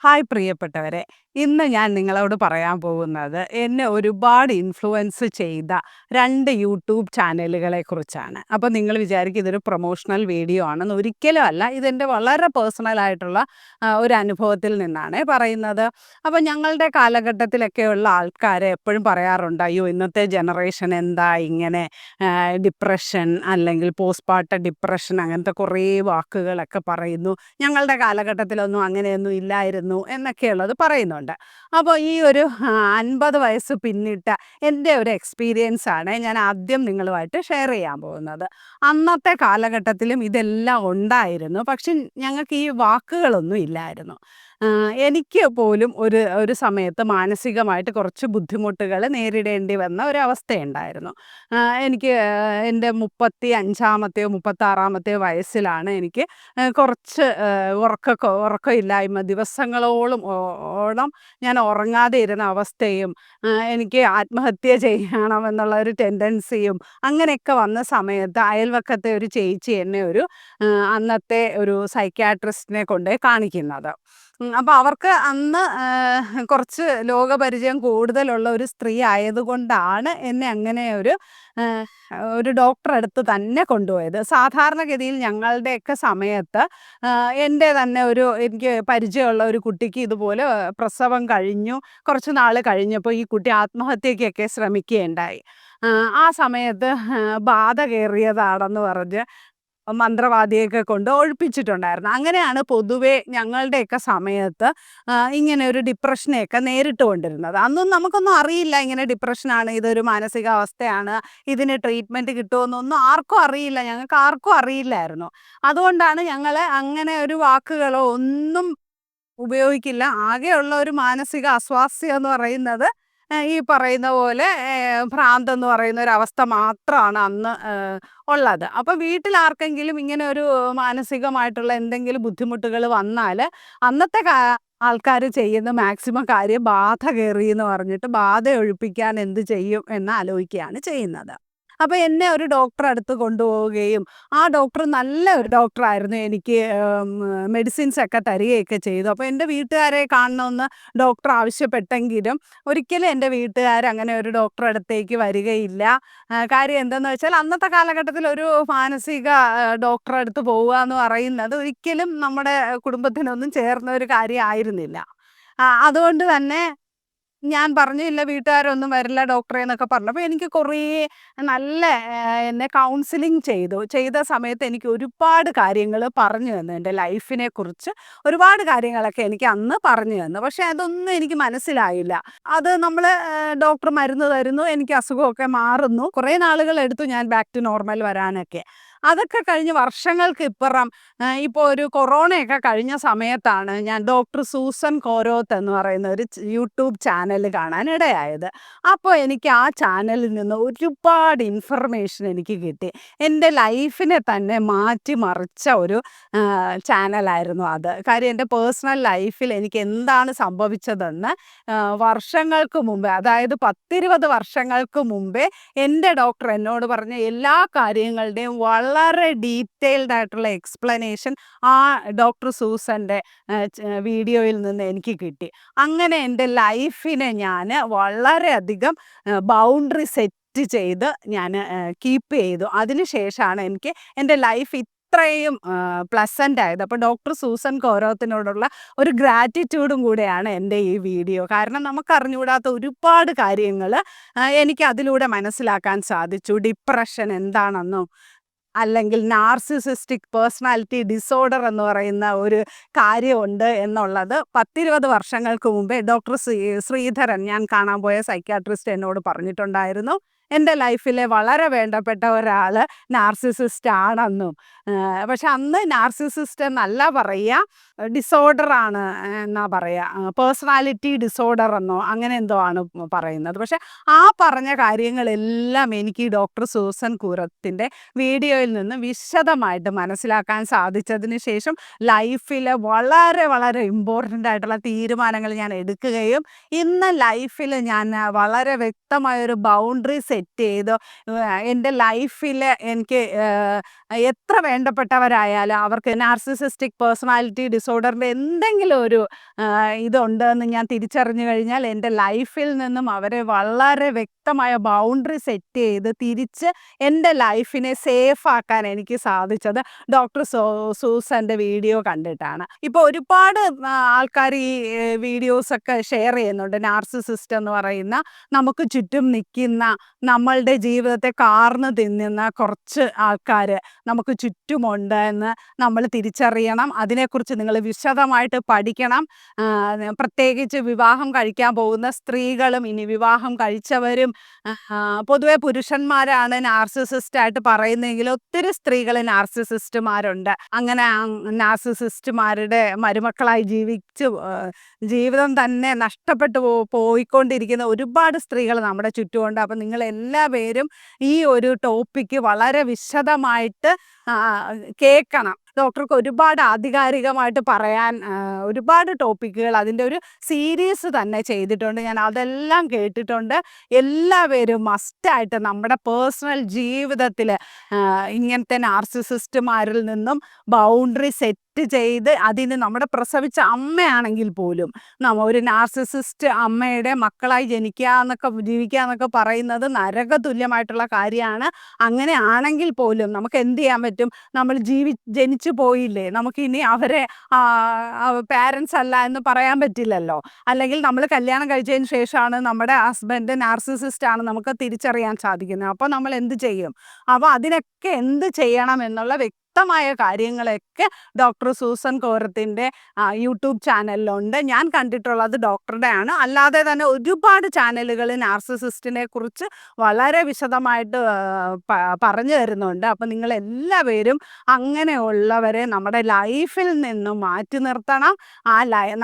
Hi പ്രിയപ്പെട്ടവരെ, ഇന്ന് ഞാൻ നിങ്ങളോട് പറയാൻ പോകുന്നത് എന്നെ ഒരുപാട് ഇൻഫ്ലുവൻസ് ചെയ്ത 2 യൂട്യൂബ് ചാനലുകളെ കുറിച്ചാണ്. അപ്പോൾ നിങ്ങൾ വിചാരിക്കും ഇതൊരു പ്രൊമോഷണൽ വീഡിയോ ആണെന്ന്. ഒരിക്കലും അല്ല. ഇതെൻ്റെ വളരെ പേഴ്സണൽ ആയിട്ടുള്ള ഒരു അനുഭവത്തിൽ നിന്നാണ് പറയുന്നത്. അപ്പോൾ ഞങ്ങളുടെ കാലഘട്ടത്തിലൊക്കെയുള്ള ആൾക്കാർ എപ്പോഴും പറയാറുണ്ട്, അയ്യോ ഇന്നത്തെ ജനറേഷൻ എന്താ ഇങ്ങനെ ഡിപ്രഷൻ അല്ലെങ്കിൽ പോസ്റ്റ്പാർട്ടം ഡിപ്രഷൻ അങ്ങനത്തെ കുറേ വാക്കുകളൊക്കെ പറയുന്നു. ഞങ്ങളുടെ കാലഘട്ടത്തിലൊന്നും അങ്ങനെയൊന്നും ഇല്ലായിരുന്നു എന്നൊക്കെയുള്ളത് പറയുന്നുണ്ട്. അപ്പോൾ ഈ ഒരു 50 വയസ്സ് പിന്നിട്ട എൻ്റെ ഒരു എക്സ്പീരിയൻസ് ആണ് ഞാൻ ആദ്യം നിങ്ങളുമായിട്ട് ഷെയർ ചെയ്യാൻ പോകുന്നത്. അന്നത്തെ കാലഘട്ടത്തിലും ഇതെല്ലാം ഉണ്ടായിരുന്നു, പക്ഷെ ഞങ്ങൾക്ക് ഈ വാക്കുകളൊന്നും ഇല്ലായിരുന്നു. എനിക്ക് പോലും ഒരു ഒരു സമയത്ത് മാനസികമായിട്ട് കുറച്ച് ബുദ്ധിമുട്ടുകൾ നേരിടേണ്ടി വന്ന ഒരവസ്ഥയുണ്ടായിരുന്നു. എനിക്ക് എൻ്റെ 35-ാമത്തെയോ 36-ാമത്തെയോ വയസ്സിലാണ് എനിക്ക് കുറച്ച് ഉറക്കമില്ലായ്മ ദിവസങ്ങളോളം ഓളം ഞാൻ ഉറങ്ങാതെ ഇരുന്ന അവസ്ഥയും എനിക്ക് ആത്മഹത്യ ചെയ്യണമെന്നുള്ള ഒരു ടെൻഡൻസിയും അങ്ങനെയൊക്കെ വന്ന സമയത്ത് അയൽവക്കത്തെ ഒരു ചേച്ചി എന്നെ അന്നത്തെ ഒരു സൈക്യാട്രിസ്റ്റിനെ കൊണ്ടുപോയി കാണിക്കുന്നത്. അപ്പോൾ അവർക്ക് അന്ന് കുറച്ച് ലോകപരിചയം കൂടുതലുള്ള ഒരു സ്ത്രീ ആയതുകൊണ്ടാണ് എന്നെ അങ്ങനെ ഒരു ഡോക്ടറെ അടുത്ത് തന്നെ കൊണ്ടുപോയത്. സാധാരണഗതിയിൽ ഞങ്ങളുടെയൊക്കെ സമയത്ത് എൻ്റെ തന്നെ എനിക്ക് പരിചയമുള്ള ഒരു കുട്ടിക്ക് ഇതുപോലെ പ്രസവം കഴിഞ്ഞു. കുറച്ച് നാൾ കഴിഞ്ഞപ്പോൾ ഈ കുട്ടി ആത്മഹത്യക്കൊക്കെ ശ്രമിക്കുകയുണ്ടായി. ആ സമയത്ത് ബാധ കയറിയതാണെന്ന് പറഞ്ഞ് മന്ത്രവാദിയൊക്കെ കൊണ്ട് ഒഴിപ്പിച്ചിട്ടുണ്ടായിരുന്നു. അങ്ങനെയാണ് പൊതുവെ ഞങ്ങളുടെയൊക്കെ സമയത്ത് ഇങ്ങനെ ഒരു ഡിപ്രഷനെയൊക്കെ നേരിട്ട് കൊണ്ടിരുന്നത്. അന്നും നമുക്കൊന്നും അറിയില്ല ഇങ്ങനെ ഡിപ്രഷനാണ്, ഇതൊരു മാനസികാവസ്ഥയാണ്, ഇതിന് ട്രീറ്റ്മെൻറ്റ് കിട്ടുമെന്നൊന്നും ആർക്കും അറിയില്ല. ഞങ്ങൾക്ക് ആർക്കും അറിയില്ലായിരുന്നു. അതുകൊണ്ടാണ് ഞങ്ങൾ അങ്ങനെ ഒരു വാക്കുകളോ ഒന്നും ഉപയോഗിക്കില്ല. ആകെയുള്ള ഒരു മാനസിക അസ്വാസ്ഥ്യം എന്ന് പറയുന്നത് ഈ പറയുന്ന പോലെ ഭ്രാന്തെന്ന് പറയുന്ന ഒരവസ്ഥ മാത്രമാണ് അന്ന് ഉള്ളത്. അപ്പോൾ വീട്ടിൽ ആർക്കെങ്കിലും ഇങ്ങനെ ഒരു മാനസികമായിട്ടുള്ള എന്തെങ്കിലും ബുദ്ധിമുട്ടുകൾ വന്നാൽ അന്നത്തെ ആൾക്കാർ ചെയ്യുന്ന മാക്സിമം കാര്യം ബാധ കയറി എന്ന് പറഞ്ഞിട്ട് ബാധ ഒഴിപ്പിക്കാൻ എന്ത് ചെയ്യും എന്ന് ആലോചിക്കുകയാണ് ചെയ്യുന്നത്. അപ്പോൾ എന്നെ ഒരു ഡോക്ടറെ അടുത്ത് കൊണ്ടുപോവുകയും ആ ഡോക്ടർ നല്ല ഒരു ഡോക്ടറായിരുന്നു. എനിക്ക് മെഡിസിൻസ് ഒക്കെ തരികയൊക്കെ ചെയ്തു. അപ്പോൾ എൻ്റെ വീട്ടുകാരെ കാണണമെന്ന് ഡോക്ടർ ആവശ്യപ്പെട്ടെങ്കിലും ഒരിക്കലും എൻ്റെ വീട്ടുകാർ അങ്ങനെ ഒരു ഡോക്ടറെ അടുത്തേക്ക് വരികയില്ല. കാര്യം എന്തെന്ന് വെച്ചാൽ അന്നത്തെ കാലഘട്ടത്തിൽ ഒരു മാനസിക ഡോക്ടറെ അടുത്ത് പോവുക എന്ന് പറയുന്നത് ഒരിക്കലും നമ്മുടെ കുടുംബത്തിനൊന്നും ചേർന്ന ഒരു കാര്യമായിരുന്നില്ല. അതുകൊണ്ട് തന്നെ ഞാൻ പറഞ്ഞു, ഇല്ല വീട്ടുകാരൊന്നും വരില്ല ഡോക്ടറെ എന്നൊക്കെ പറഞ്ഞു. അപ്പോൾ എനിക്ക് കുറേ നല്ല എന്നെ കൗൺസിലിംഗ് ചെയ്ത സമയത്ത് എനിക്ക് ഒരുപാട് കാര്യങ്ങൾ പറഞ്ഞു തന്നു. എൻ്റെ ലൈഫിനെ കുറിച്ച് ഒരുപാട് കാര്യങ്ങളൊക്കെ എനിക്ക് അന്ന് പറഞ്ഞു തന്നു. പക്ഷേ അതൊന്നും എനിക്ക് മനസ്സിലായില്ല. അത് നമ്മൾ ഡോക്ടർ മരുന്ന് തരുന്നു, എനിക്ക് അസുഖമൊക്കെ മാറുന്നു. കുറേ നാളുകൾ എടുത്തു ഞാൻ ബാക്ക് ടു നോർമൽ വരാനൊക്കെ. അതൊക്കെ കഴിഞ്ഞ് വർഷങ്ങൾക്ക് ഇപ്പുറം ഇപ്പോൾ ഒരു കൊറോണയൊക്കെ കഴിഞ്ഞ സമയത്താണ് ഞാൻ ഡോക്ടർ സൂസൻ കോരോത്ത് എന്ന് പറയുന്ന ഒരു യൂട്യൂബ് ചാനൽ കാണാനിടയായത്. അപ്പോൾ എനിക്ക് ആ ചാനലിൽ നിന്ന് ഒരുപാട് ഇൻഫർമേഷൻ എനിക്ക് കിട്ടി. എൻ്റെ ലൈഫിനെ തന്നെ മാറ്റിമറിച്ച ഒരു ചാനലായിരുന്നു അത്. കാര്യം എൻ്റെ പേഴ്സണൽ ലൈഫിൽ എനിക്ക് എന്താണ് സംഭവിച്ചതെന്ന് വർഷങ്ങൾക്ക് മുമ്പേ, അതായത് 10-20 വർഷങ്ങൾക്ക് മുമ്പേ എൻ്റെ ഡോക്ടർ എന്നോട് പറഞ്ഞ എല്ലാ കാര്യങ്ങളുടെയും വളരെ ഡീറ്റെയിൽഡ് ആയിട്ടുള്ള എക്സ്പ്ലനേഷൻ ആ ഡോക്ടർ സൂസൻ്റെ വീഡിയോയിൽ നിന്ന് എനിക്ക് കിട്ടി. അങ്ങനെ എൻ്റെ ലൈഫിനെ ഞാൻ വളരെയധികം ബൗണ്ടറി സെറ്റ് ചെയ്ത് ഞാൻ കീപ്പ് ചെയ്തു. അതിനുശേഷമാണ് എനിക്ക് എൻ്റെ ലൈഫ് ഇത്രയും പ്ലസൻ്റ് ആയത്. അപ്പോൾ ഡോക്ടർ സൂസൻ കോരോത്തിനോടുള്ള ഒരു ഗ്രാറ്റിറ്റ്യൂഡും കൂടെയാണ് എൻ്റെ ഈ വീഡിയോ. കാരണം നമുക്കറിഞ്ഞുകൂടാത്ത ഒരുപാട് കാര്യങ്ങൾ എനിക്ക് അതിലൂടെ മനസ്സിലാക്കാൻ സാധിച്ചു. ഡിപ്രഷൻ എന്താണെന്നും അല്ലെങ്കിൽ നാർസിസിസ്റ്റിക് പേഴ്സണാലിറ്റി ഡിസോർഡർ എന്ന് പറയുന്ന ഒരു കാര്യമുണ്ട് എന്നുള്ളത് 10-20 വർഷങ്ങൾക്ക് മുമ്പേ ഡോക്ടർ ശ്രീധരൻ, ഞാൻ കാണാൻ പോയ സൈക്യാട്രിസ്റ്റ്, എന്നോട് പറഞ്ഞിട്ടുണ്ടായിരുന്നു. എൻ്റെ ലൈഫിലെ വളരെ വേണ്ടപ്പെട്ട ഒരാൾ നാർസിസിസ്റ്റ് ആണെന്നും. പക്ഷെ അന്ന് നാർസിസിസ്റ്റ് എന്നല്ല പറയുക, ഡിസോർഡറാണ് എന്നാ പറയുക, പേഴ്സണാലിറ്റി ഡിസോർഡർ എന്നോ അങ്ങനെ എന്തോ ആണ് പറയുന്നത്. പക്ഷെ ആ പറഞ്ഞ കാര്യങ്ങളെല്ലാം എനിക്ക് ഡോക്ടർ സൂസൻ കോരോത്തിൻ്റെ വീഡിയോയിൽ നിന്ന് വിശദമായിട്ട് മനസ്സിലാക്കാൻ സാധിച്ചതിന് ശേഷം ലൈഫിൽ വളരെ വളരെ ഇമ്പോർട്ടൻ്റ് ആയിട്ടുള്ള തീരുമാനങ്ങൾ ഞാൻ എടുക്കുകയും ഇന്ന് ലൈഫിൽ ഞാൻ വളരെ വ്യക്തമായൊരു ബൗണ്ടറി സെറ്റ് സെറ്റ് ചെയ്ത് എൻ്റെ ലൈഫിൽ എനിക്ക് എത്ര വേണ്ടപ്പെട്ടവരായാലും അവർക്ക് നാർസിസിസ്റ്റിക് പേഴ്സണാലിറ്റി ഡിസോർഡറിൻ്റെ എന്തെങ്കിലും ഒരു ഇതുണ്ടെന്ന് ഞാൻ തിരിച്ചറിഞ്ഞു കഴിഞ്ഞാൽ എൻ്റെ ലൈഫിൽ നിന്നും അവരെ വളരെ വ്യക്തമായ ബൗണ്ടറി സെറ്റ് ചെയ്ത് തിരിച്ച് എൻ്റെ ലൈഫിനെ സേഫ് ആക്കാൻ എനിക്ക് സാധിച്ചത് ഡോക്ടർ സൂസൻ്റെ വീഡിയോ കണ്ടിട്ടാണ്. ഇപ്പോൾ ഒരുപാട് ആൾക്കാർ ഈ വീഡിയോസൊക്കെ ഷെയർ ചെയ്യുന്നുണ്ട്. നാർസിസിസ്റ്റ് എന്ന് പറയുന്ന നമുക്ക് ചുറ്റും നിൽക്കുന്ന നമ്മളുടെ ജീവിതത്തെ കാർന്ന് തിന്നുന്ന കുറച്ച് ആൾക്കാർ നമുക്ക് ചുറ്റുമുണ്ട് എന്ന് നമ്മൾ തിരിച്ചറിയണം. അതിനെക്കുറിച്ച് നിങ്ങൾ വിശദമായിട്ട് പഠിക്കണം. പ്രത്യേകിച്ച് വിവാഹം കഴിക്കാൻ പോകുന്ന സ്ത്രീകളും ഇനി വിവാഹം കഴിച്ചവരും. പൊതുവെ പുരുഷന്മാരാണ് നാർസിസിസ്റ്റ് ആയിട്ട് പറയുന്നതെങ്കിൽ ഒത്തിരി സ്ത്രീകൾ നാർസിസിസ്റ്റുമാരുണ്ട്. അങ്ങനെ നാർസിസിസ്റ്റുമാരുടെ മരുമക്കളായി ജീവിതം തന്നെ നഷ്ടപ്പെട്ടു പോയിക്കൊണ്ടിരിക്കുന്ന ഒരുപാട് സ്ത്രീകൾ നമ്മുടെ ചുറ്റുമുണ്ട്. അപ്പം നിങ്ങൾ എല്ലാവരും ഈ ഒരു ടോപ്പിക്ക് വളരെ വിശദമായിട്ട് കേൾക്കണം. ഡോക്ടർക്ക് ഒരുപാട് ആധികാരികമായിട്ട് പറയാൻ ഒരുപാട് ടോപ്പിക്കുകൾ അതിൻ്റെ ഒരു സീരീസ് തന്നെ ചെയ്തിട്ടുണ്ട്. ഞാൻ അതെല്ലാം കേട്ടിട്ടുണ്ട്. എല്ലാവരും മസ്റ്റായിട്ട് നമ്മുടെ പേഴ്സണൽ ജീവിതത്തിൽ ഇങ്ങനത്തെ നാർസിസിസ്റ്റുമാരിൽ നിന്നും ബൗണ്ടറി സെറ്റ് ചെയ്ത് അതിന് നമ്മുടെ പ്രസവിച്ച അമ്മയാണെങ്കിൽ പോലും ഒരു നാർസിസിസ്റ്റ് അമ്മയുടെ മക്കളായി ജീവിക്കുക എന്നൊക്കെ പറയുന്നത് നരകതുല്യമായിട്ടുള്ള കാര്യമാണ്. അങ്ങനെ ആണെങ്കിൽ പോലും നമുക്ക് എന്ത് ചെയ്യാൻ പറ്റും? നമ്മൾ ജനിച്ചു പോയില്ലേ, നമുക്കിനി അവരെ പാരൻസ് അല്ല എന്ന് പറയാൻ പറ്റില്ലല്ലോ. അല്ലെങ്കിൽ നമ്മൾ കല്യാണം കഴിച്ചതിന് ശേഷമാണ് നമ്മുടെ ഹസ്ബൻഡ് നാർസിസിസ്റ്റ് ആണ് നമുക്ക് തിരിച്ചറിയാൻ സാധിക്കുന്നത്. അപ്പോൾ നമ്മൾ എന്ത് ചെയ്യും? അപ്പോൾ അതിനൊക്കെ എന്ത് ചെയ്യണം എന്നുള്ള വ്യക്തമായ കാര്യങ്ങളൊക്കെ ഡോക്ടർ സൂസൻ കോരത്തിൻ്റെ യൂട്യൂബ് ചാനലിലുണ്ട്. ഞാൻ കണ്ടിട്ടുള്ളത് ഡോക്ടറുടെ ആണ്. അല്ലാതെ തന്നെ ഒരുപാട് ചാനലുകൾ നാർസിസിസ്റ്റിനെ കുറിച്ച് വളരെ വിശദമായിട്ട് പറഞ്ഞു തരുന്നുണ്ട്. അപ്പം നിങ്ങളെല്ലാവരും അങ്ങനെയുള്ളവരെ നമ്മുടെ ലൈഫിൽ നിന്നും മാറ്റി നിർത്തണം.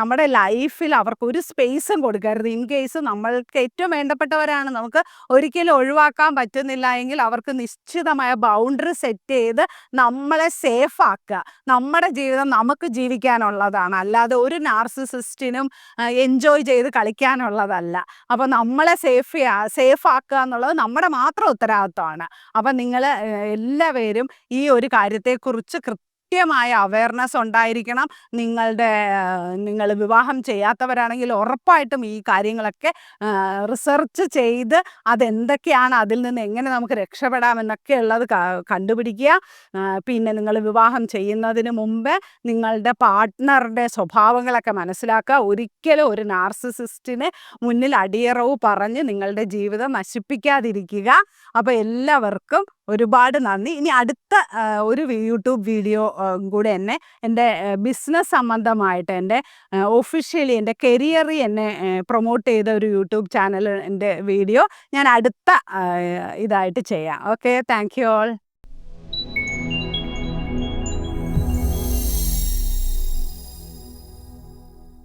നമ്മുടെ ലൈഫിൽ അവർക്കൊരു സ്പേസും കൊടുക്കരുത്. ഇൻ കേസ് നമ്മൾക്ക് ഏറ്റവും വേണ്ടപ്പെട്ടവരാണ്, നമുക്ക് ഒരിക്കലും ഒഴിവാക്കാൻ പറ്റുന്നില്ല എങ്കിൽ അവർക്ക് നിശ്ചിതമായ ബൗണ്ടറി സെറ്റ് ചെയ്ത് നമ്മളെ സേഫ് ആക്കുക. നമ്മുടെ ജീവിതം നമുക്ക് ജീവിക്കാനുള്ളതാണ്, അല്ലാതെ ഒരു നാർസിസിസ്റ്റിനും എൻജോയ് ചെയ്ത് കളിക്കാനുള്ളതല്ല. അപ്പോൾ നമ്മളെ സേഫ് ആക്കുക എന്നുള്ളത് നമ്മുടെ മാത്രം ഉത്തരവാദിത്വമാണ്. അപ്പം നിങ്ങൾ എല്ലാവരും ഈ ഒരു കാര്യത്തെക്കുറിച്ച് കൃത്യമായ അവയർനെസ് ഉണ്ടായിരിക്കണം. നിങ്ങൾ വിവാഹം ചെയ്യാത്തവരാണെങ്കിൽ ഉറപ്പായിട്ടും ഈ കാര്യങ്ങളൊക്കെ റിസർച്ച് ചെയ്ത് അതെന്തൊക്കെയാണ്, അതിൽ നിന്ന് എങ്ങനെ നമുക്ക് രക്ഷപ്പെടാമെന്നൊക്കെ ഉള്ളത് കണ്ടുപിടിക്കുക. പിന്നെ നിങ്ങൾ വിവാഹം ചെയ്യുന്നതിന് മുമ്പ് നിങ്ങളുടെ പാർട്ട്ണറുടെ സ്വഭാവങ്ങളൊക്കെ മനസ്സിലാക്കുക. ഒരിക്കലും ഒരു നാർസിസിസ്റ്റിന് മുന്നിൽ അടിയറവ് പറഞ്ഞ് നിങ്ങളുടെ ജീവിതം നശിപ്പിക്കാതിരിക്കുക. അപ്പോൾ എല്ലാവർക്കും ഒരുപാട് നന്ദി. ഇനി അടുത്ത ഒരു യൂട്യൂബ് വീഡിയോ കൂടെ എൻ്റെ ബിസിനസ് സംബന്ധമായിട്ട് എൻ്റെ ഒഫീഷ്യലി എൻ്റെ കരിയറി എന്നെ പ്രൊമോട്ട് ചെയ്ത ഒരു യൂട്യൂബ് ചാനൽ എൻ്റെ വീഡിയോ ഞാൻ അടുത്ത ഇതായിട്ട് ചെയ്യാം. Okay, thank you all.